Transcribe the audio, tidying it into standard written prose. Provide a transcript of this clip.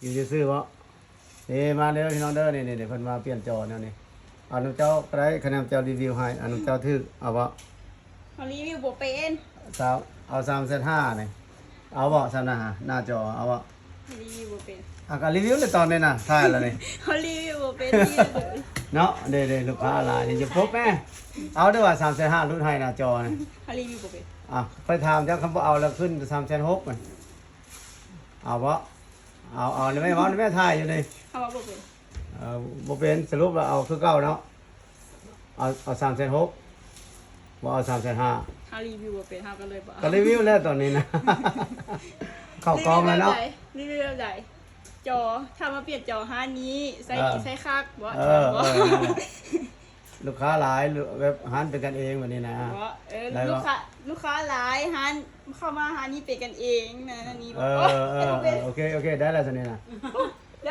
อยู่ซื่อๆบ่นี่มาเด้อพี่น้องเด้อนี่เพิ่นมาเปลี่ยนจอแนวนี้เอาน้ำเจ้าก็ได้คะแนนเจ้ารีวิวให้เอาน้ำเจ้าถึกเอาบ่ เขารีวิวบ่เป็น เอา3.5นี่เอาบ่3หน้าจอเอาบ่ รีวิวบ่เป็น ก็รีวิวเลยตอนนี้น่ะถ่ายแล้วนี่ เขารีวิวบ่เป็นรีวิวบ่เป็น เนาะเด้ๆลูกค้าหลายนี่จะพบแม่เอาเด้อว่า3.5รุ่นให้หน้าจอนี่ เขารีวิวบ่เป็น ไปถามเจ้าคำบ่เอาแล้วขึ้น3.6มันเอาบ่เอาเลยไม่เอาเลยไม่ถ่ายอยู่นี่ เขาว่าบ่เป็น บ่เป็นสรุปแล้วเอาคือเก่าเนาะเอา3.6บ่เอา3.5เขารีวิวบ่เป็นเขาก็เลยบ่ ก็รีวิวแล้วตอนนี้นะ เข้ากองแล้วเนาะ รีวิวแบบใดจอถ้ามาเปลี่ยนจอห้านี้ใส่คักบ่ นั่นแหละลูกค้าหลายแบบหันเป็นกันเองแบบนี้นะ บ่ได้บ่ ลูกค้าหลายหันเข้ามาหานี่เป็นกันเองนะนั่นนี่บ่ โอเคได้แล้วตอนนี้นะ